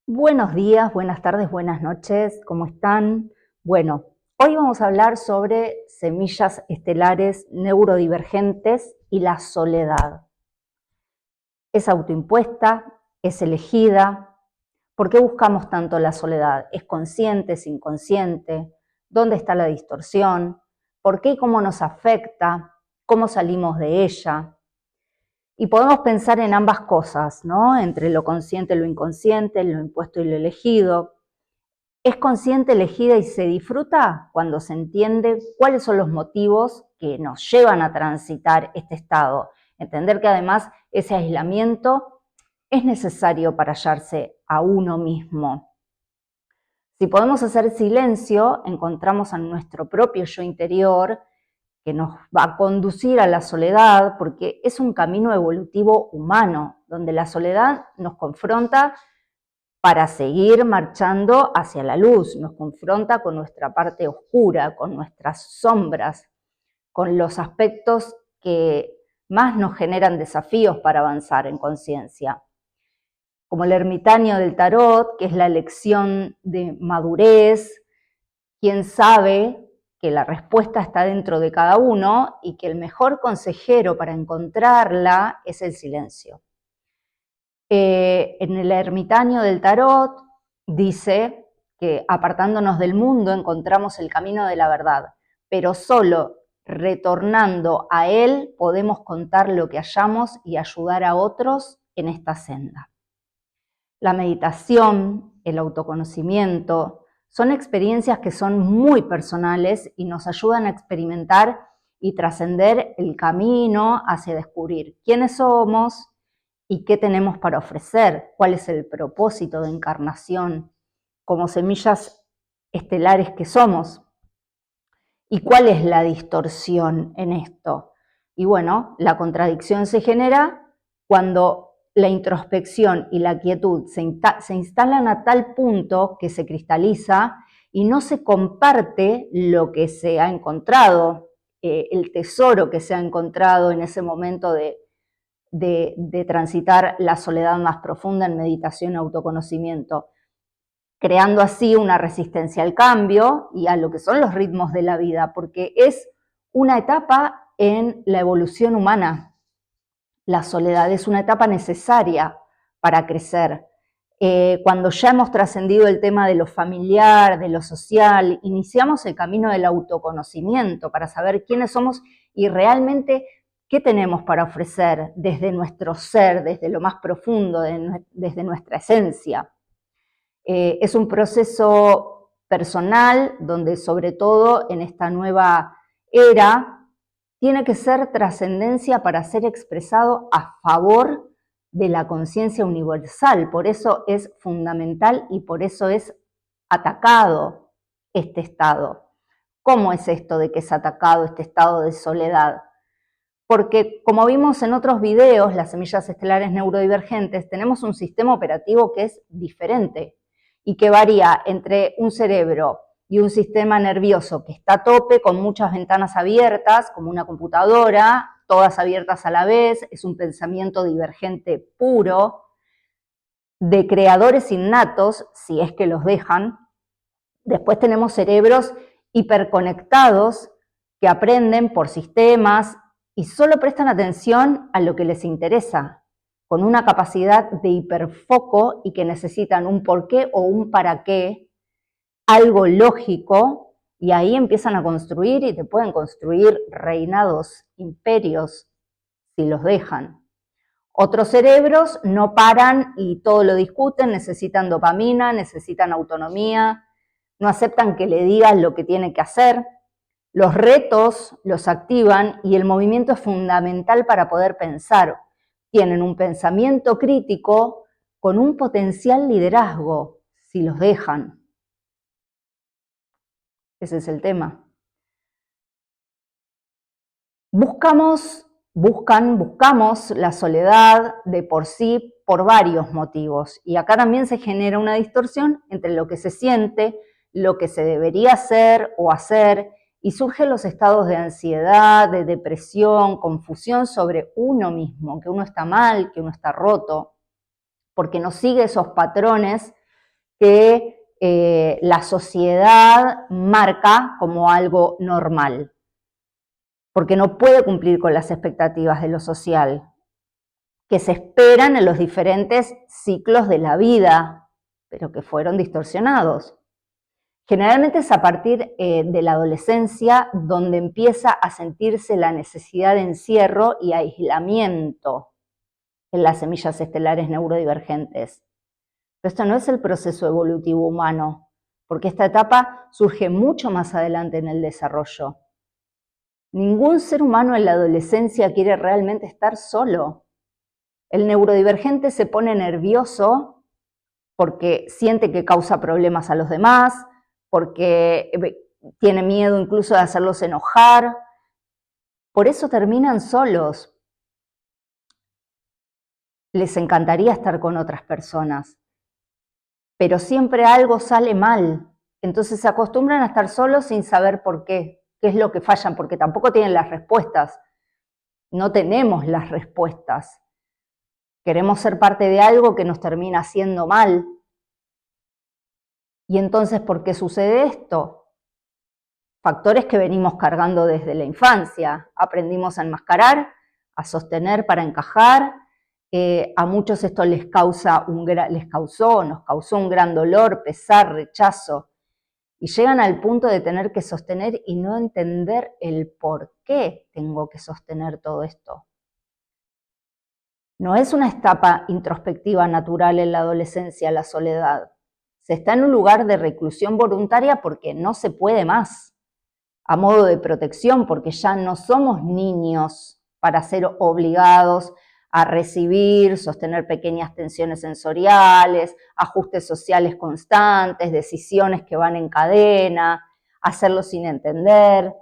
Buenos días, buenas tardes, buenas noches, ¿cómo están? Bueno, hoy vamos a hablar sobre semillas estelares neurodivergentes y la soledad. ¿Es autoimpuesta? ¿Es elegida? ¿Por qué buscamos tanto la soledad? ¿Es consciente? ¿Es inconsciente? ¿Dónde está la distorsión? ¿Por qué y cómo nos afecta? ¿Cómo salimos de ella? Y podemos pensar en ambas cosas, ¿no? Entre lo consciente y lo inconsciente, lo impuesto y lo elegido. Es consciente, elegida y se disfruta cuando se entiende cuáles son los motivos que nos llevan a transitar este estado. Entender que además ese aislamiento es necesario para hallarse a uno mismo. Si podemos hacer silencio, encontramos a nuestro propio yo interior que nos va a conducir a la soledad, porque es un camino evolutivo humano, donde la soledad nos confronta para seguir marchando hacia la luz, nos confronta con nuestra parte oscura, con nuestras sombras, con los aspectos que más nos generan desafíos para avanzar en conciencia. Como el ermitaño del tarot, que es la lección de madurez, quien sabe que la respuesta está dentro de cada uno y que el mejor consejero para encontrarla es el silencio. En el ermitaño del tarot dice que apartándonos del mundo encontramos el camino de la verdad, pero solo retornando a él podemos contar lo que hallamos y ayudar a otros en esta senda. La meditación, el autoconocimiento, son experiencias que son muy personales y nos ayudan a experimentar y trascender el camino hacia descubrir quiénes somos y qué tenemos para ofrecer, cuál es el propósito de encarnación como semillas estelares que somos y cuál es la distorsión en esto. Y bueno, la contradicción se genera cuando la introspección y la quietud se instalan a tal punto que se cristaliza y no se comparte lo que se ha encontrado, el tesoro que se ha encontrado en ese momento de transitar la soledad más profunda en meditación y autoconocimiento, creando así una resistencia al cambio y a lo que son los ritmos de la vida, porque es una etapa en la evolución humana. La soledad es una etapa necesaria para crecer. Cuando ya hemos trascendido el tema de lo familiar, de lo social, iniciamos el camino del autoconocimiento para saber quiénes somos y realmente qué tenemos para ofrecer desde nuestro ser, desde lo más profundo, desde nuestra esencia. Es un proceso personal donde sobre todo en esta nueva era tiene que ser trascendencia para ser expresado a favor de la conciencia universal. Por eso es fundamental y por eso es atacado este estado. ¿Cómo es esto de que es atacado este estado de soledad? Porque como vimos en otros videos, las semillas estelares neurodivergentes, tenemos un sistema operativo que es diferente y que varía entre un cerebro y un sistema nervioso que está a tope, con muchas ventanas abiertas, como una computadora, todas abiertas a la vez, es un pensamiento divergente puro, de creadores innatos, si es que los dejan. Después tenemos cerebros hiperconectados que aprenden por sistemas y solo prestan atención a lo que les interesa, con una capacidad de hiperfoco y que necesitan un porqué o un para qué, algo lógico, y ahí empiezan a construir y te pueden construir reinados, imperios, si los dejan. Otros cerebros no paran y todo lo discuten, necesitan dopamina, necesitan autonomía, no aceptan que le digas lo que tiene que hacer. Los retos los activan y el movimiento es fundamental para poder pensar. Tienen un pensamiento crítico con un potencial liderazgo, si los dejan. Ese es el tema. Buscamos la soledad de por sí por varios motivos. Y acá también se genera una distorsión entre lo que se siente, lo que se debería hacer o hacer, y surgen los estados de ansiedad, de depresión, confusión sobre uno mismo, que uno está mal, que uno está roto, porque no sigue esos patrones que la sociedad marca como algo normal, porque no puede cumplir con las expectativas de lo social, que se esperan en los diferentes ciclos de la vida, pero que fueron distorsionados. Generalmente es a partir de la adolescencia donde empieza a sentirse la necesidad de encierro y aislamiento en las semillas estelares neurodivergentes. Pero esto no es el proceso evolutivo humano, porque esta etapa surge mucho más adelante en el desarrollo. Ningún ser humano en la adolescencia quiere realmente estar solo. El neurodivergente se pone nervioso porque siente que causa problemas a los demás, porque tiene miedo incluso de hacerlos enojar. Por eso terminan solos. Les encantaría estar con otras personas, pero siempre algo sale mal. Entonces se acostumbran a estar solos sin saber por qué es lo que fallan, porque tampoco tienen las respuestas. No tenemos las respuestas. Queremos ser parte de algo que nos termina haciendo mal. Y entonces, ¿por qué sucede esto? Factores que venimos cargando desde la infancia. Aprendimos a enmascarar, a sostener para encajar. A muchos esto nos causó un gran dolor, pesar, rechazo. Y llegan al punto de tener que sostener y no entender el por qué tengo que sostener todo esto. No es una etapa introspectiva natural en la adolescencia, la soledad. Se está en un lugar de reclusión voluntaria porque no se puede más, a modo de protección, porque ya no somos niños para ser obligados a recibir, sostener pequeñas tensiones sensoriales, ajustes sociales constantes, decisiones que van en cadena, hacerlo sin entender,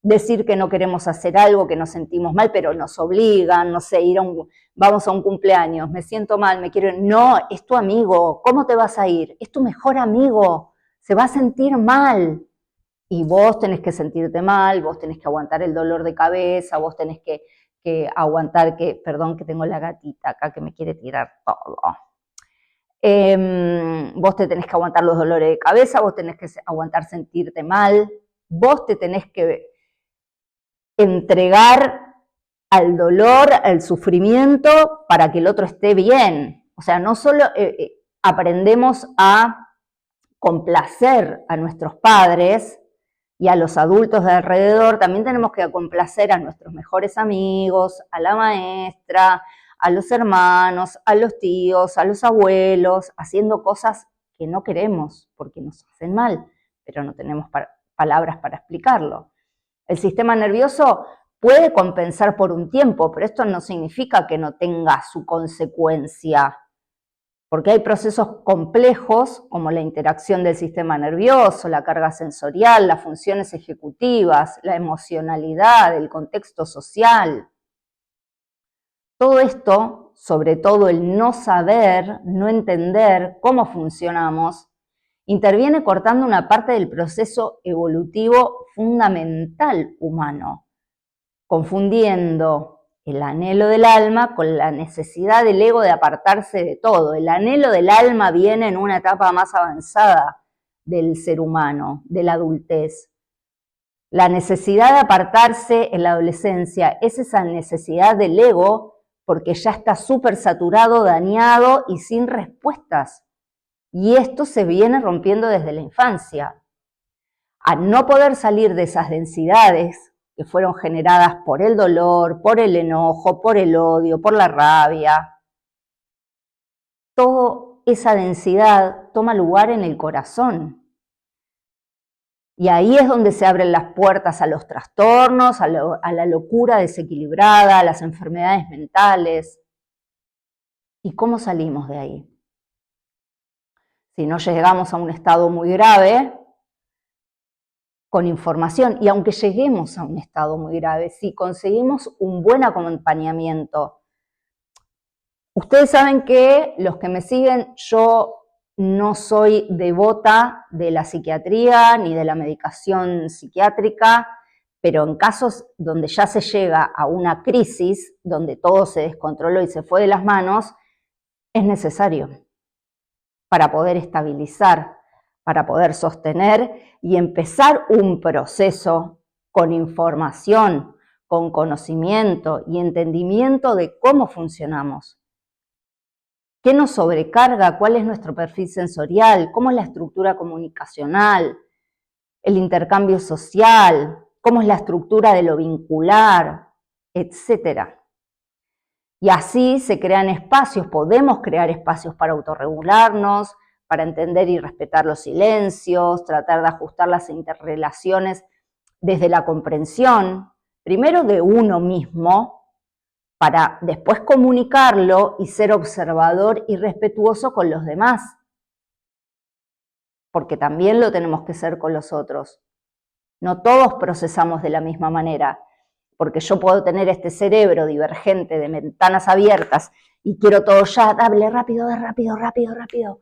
decir que no queremos hacer algo, que nos sentimos mal, pero nos obligan, no sé, vamos a un cumpleaños, me siento mal, me quiero... No, es tu amigo, ¿cómo te vas a ir? Es tu mejor amigo, se va a sentir mal. Y vos tenés que sentirte mal, vos tenés que aguantar el dolor de cabeza, vos tenés que aguantar perdón, que tengo la gatita acá que me quiere tirar todo. Vos te tenés que aguantar los dolores de cabeza, vos tenés que aguantar sentirte mal, vos te tenés que entregar al dolor, al sufrimiento, para que el otro esté bien. O sea, no solo aprendemos a complacer a nuestros padres y a los adultos de alrededor, también tenemos que complacer a nuestros mejores amigos, a la maestra, a los hermanos, a los tíos, a los abuelos, haciendo cosas que no queremos porque nos hacen mal, pero no tenemos palabras para explicarlo. El sistema nervioso puede compensar por un tiempo, pero esto no significa que no tenga su consecuencia, porque hay procesos complejos como la interacción del sistema nervioso, la carga sensorial, las funciones ejecutivas, la emocionalidad, el contexto social. Todo esto, sobre todo el no saber, no entender cómo funcionamos, interviene cortando una parte del proceso evolutivo fundamental humano, confundiendo el anhelo del alma con la necesidad del ego de apartarse de todo. El anhelo del alma viene en una etapa más avanzada del ser humano, de la adultez. La necesidad de apartarse en la adolescencia es esa necesidad del ego porque ya está súper saturado, dañado y sin respuestas. Y esto se viene rompiendo desde la infancia. Al no poder salir de esas densidades que fueron generadas por el dolor, por el enojo, por el odio, por la rabia, toda esa densidad toma lugar en el corazón. Y ahí es donde se abren las puertas a los trastornos, a la locura desequilibrada, a las enfermedades mentales. ¿Y cómo salimos de ahí? Si no llegamos a un estado muy grave, con información, y aunque lleguemos a un estado muy grave, si conseguimos un buen acompañamiento. Ustedes saben que los que me siguen, yo no soy devota de la psiquiatría ni de la medicación psiquiátrica, pero en casos donde ya se llega a una crisis, donde todo se descontroló y se fue de las manos, es necesario. para poder estabilizar, para poder sostener y empezar un proceso con información, con conocimiento y entendimiento de cómo funcionamos. ¿Qué nos sobrecarga? ¿Cuál es nuestro perfil sensorial? ¿Cómo es la estructura comunicacional? ¿El intercambio social? ¿Cómo es la estructura de lo vincular? Etcétera. Y así se crean espacios, podemos crear espacios para autorregularnos, para entender y respetar los silencios, tratar de ajustar las interrelaciones desde la comprensión, primero de uno mismo, para después comunicarlo y ser observador y respetuoso con los demás, porque también lo tenemos que ser con los otros. No todos procesamos de la misma manera, porque yo puedo tener este cerebro divergente de ventanas abiertas y quiero todo ya, dale, rápido, rápido, rápido, rápido.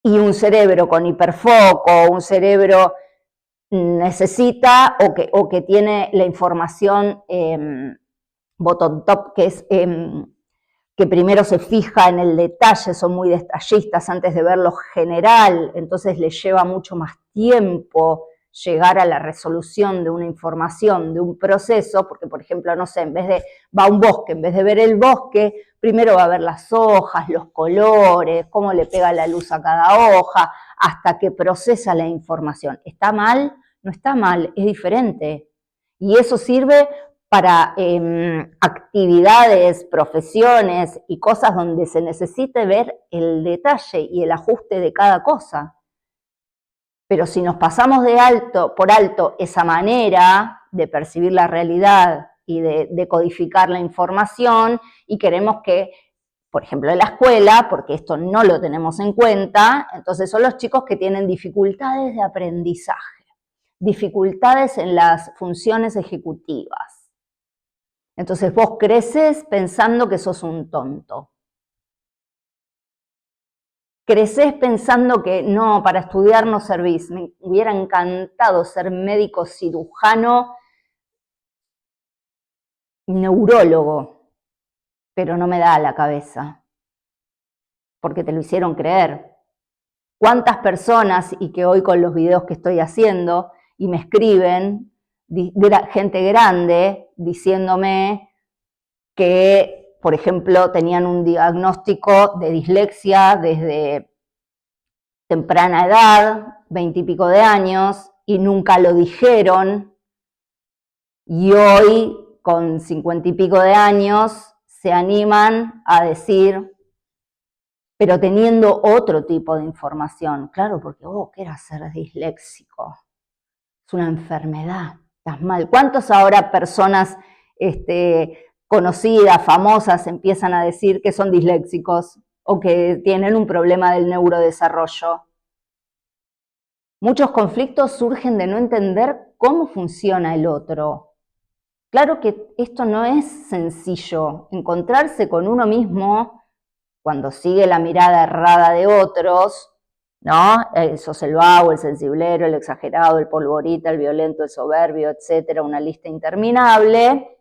Y un cerebro con hiperfoco, un cerebro necesita o que tiene la información bottom top, que es que primero se fija en el detalle, son muy detallistas antes de ver lo general, entonces les lleva mucho más tiempo llegar a la resolución de una información, de un proceso, porque por ejemplo, no sé, en vez de, va a un bosque, en vez de ver el bosque, primero va a ver las hojas, los colores, cómo le pega la luz a cada hoja, hasta que procesa la información. ¿Está mal? No está mal, es diferente. Y eso sirve para actividades, profesiones y cosas donde se necesite ver el detalle y el ajuste de cada cosa. Pero si nos pasamos por alto esa manera de percibir la realidad y de codificar la información y queremos que, por ejemplo, en la escuela, porque esto no lo tenemos en cuenta, entonces son los chicos que tienen dificultades de aprendizaje, dificultades en las funciones ejecutivas. Entonces vos creces pensando que sos un tonto. Creces pensando que no, para estudiar no servís. Me hubiera encantado ser médico cirujano, neurólogo, pero no me da la cabeza, porque te lo hicieron creer. ¿Cuántas personas, y que hoy con los videos que estoy haciendo, y me escriben, gente grande, diciéndome que, por ejemplo, tenían un diagnóstico de dislexia desde temprana edad, 20 y pico de años, y nunca lo dijeron, y hoy, con 50 y pico de años, se animan a decir, pero teniendo otro tipo de información. Claro, porque, ¿qué era ser disléxico? Es una enfermedad, estás mal. ¿Cuántos ahora personas conocidas, famosas, empiezan a decir que son disléxicos o que tienen un problema del neurodesarrollo? Muchos conflictos surgen de no entender cómo funciona el otro. Claro que esto no es sencillo. Encontrarse con uno mismo cuando sigue la mirada errada de otros, ¿no? Sos el vago, el sensiblero, el exagerado, el polvorita, el violento, el soberbio, etcétera, una lista interminable.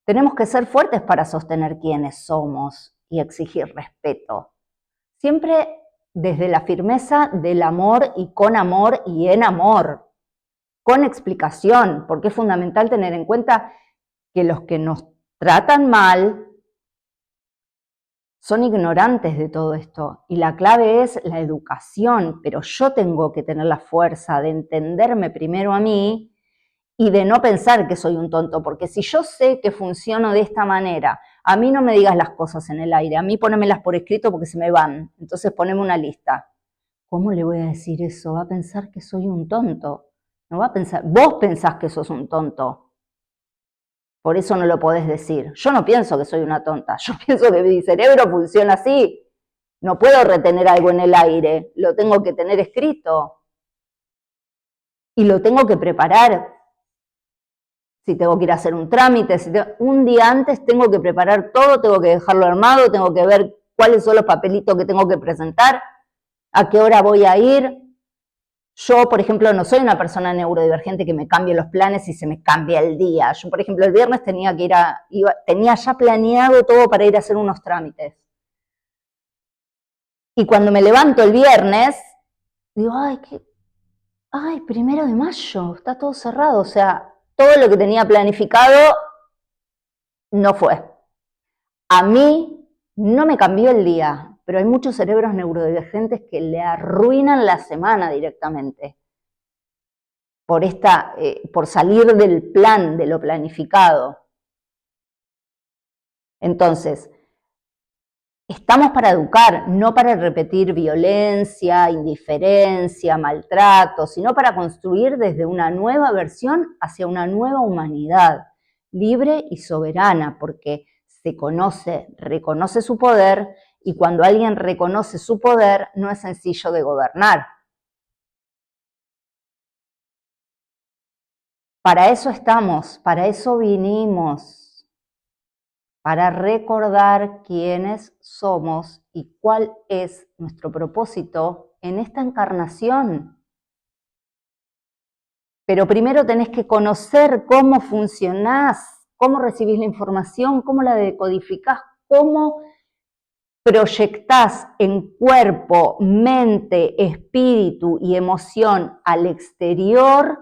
Tenemos que ser fuertes para sostener quiénes somos y exigir respeto. Siempre desde la firmeza del amor y en amor, con explicación, porque es fundamental tener en cuenta que los que nos tratan mal son ignorantes de todo esto y la clave es la educación, pero yo tengo que tener la fuerza de entenderme primero a mí y de no pensar que soy un tonto, porque si yo sé que funciono de esta manera, a mí no me digas las cosas en el aire, a mí ponémelas por escrito porque se me van, entonces poneme una lista. ¿Cómo le voy a decir eso? Va a pensar que soy un tonto, no va a pensar, vos pensás que sos un tonto, por eso no lo podés decir. Yo no pienso que soy una tonta, yo pienso que mi cerebro funciona así, no puedo retener algo en el aire, lo tengo que tener escrito y lo tengo que preparar. Si tengo que ir a hacer un trámite, un día antes tengo que preparar todo, tengo que dejarlo armado, tengo que ver cuáles son los papelitos que tengo que presentar, a qué hora voy a ir. Yo, por ejemplo, no soy una persona neurodivergente que me cambie los planes y se me cambia el día. Yo, por ejemplo, el viernes tenía que tenía ya planeado todo para ir a hacer unos trámites. Y cuando me levanto el viernes, digo, ay, 1 de mayo, está todo cerrado. O sea, todo lo que tenía planificado no fue. A mí no me cambió el día, pero hay muchos cerebros neurodivergentes que le arruinan la semana directamente por salir del plan, de lo planificado. Entonces, estamos para educar, no para repetir violencia, indiferencia, maltrato, sino para construir desde una nueva versión hacia una nueva humanidad, libre y soberana, porque se conoce, reconoce su poder, y cuando alguien reconoce su poder, no es sencillo de gobernar. Para eso estamos, para eso vinimos, para recordar quiénes somos y cuál es nuestro propósito en esta encarnación. Pero primero tenés que conocer cómo funcionás, cómo recibís la información, cómo la decodificás, cómo proyectás en cuerpo, mente, espíritu y emoción al exterior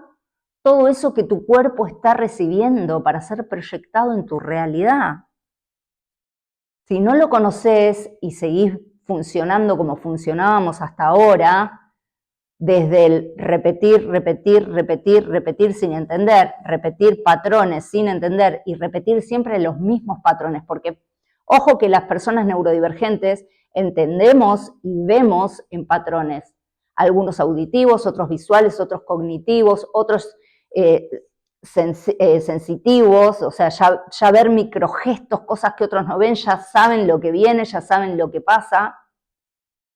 todo eso que tu cuerpo está recibiendo para ser proyectado en tu realidad. Si no lo conoces y seguís funcionando como funcionábamos hasta ahora, desde el repetir, repetir, repetir, repetir sin entender, repetir patrones sin entender y repetir siempre los mismos patrones, porque ojo que las personas neurodivergentes entendemos y vemos en patrones, algunos auditivos, otros visuales, otros cognitivos, otros sensitivos, o sea, ya ver microgestos, cosas que otros no ven, ya saben lo que viene, ya saben lo que pasa,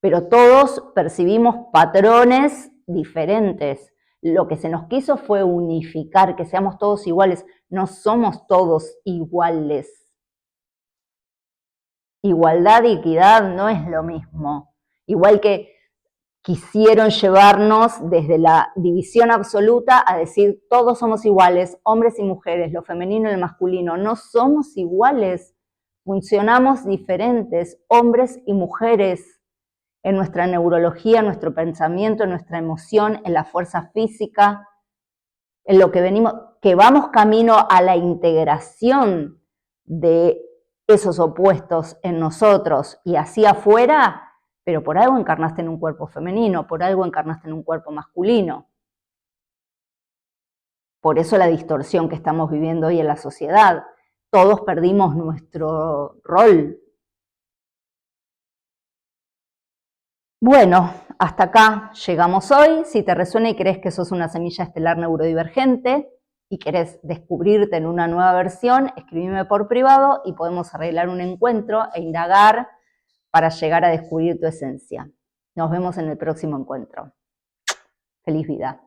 pero todos percibimos patrones diferentes. Lo que se nos quiso fue unificar, que seamos todos iguales. No somos todos iguales. Igualdad y equidad no es lo mismo. Igual que quisieron llevarnos desde la división absoluta a decir todos somos iguales, hombres y mujeres, lo femenino y lo masculino. No somos iguales, funcionamos diferentes, hombres y mujeres, en nuestra neurología, en nuestro pensamiento, en nuestra emoción, en la fuerza física, en lo que venimos, que vamos camino a la integración de esos opuestos en nosotros y hacia afuera, pero por algo encarnaste en un cuerpo femenino, por algo encarnaste en un cuerpo masculino. Por eso la distorsión que estamos viviendo hoy en la sociedad. Todos perdimos nuestro rol. Bueno, hasta acá llegamos hoy. Si te resuena y crees que sos una semilla estelar neurodivergente y querés descubrirte en una nueva versión, escribime por privado y podemos arreglar un encuentro e indagar para llegar a descubrir tu esencia. Nos vemos en el próximo encuentro. Feliz vida.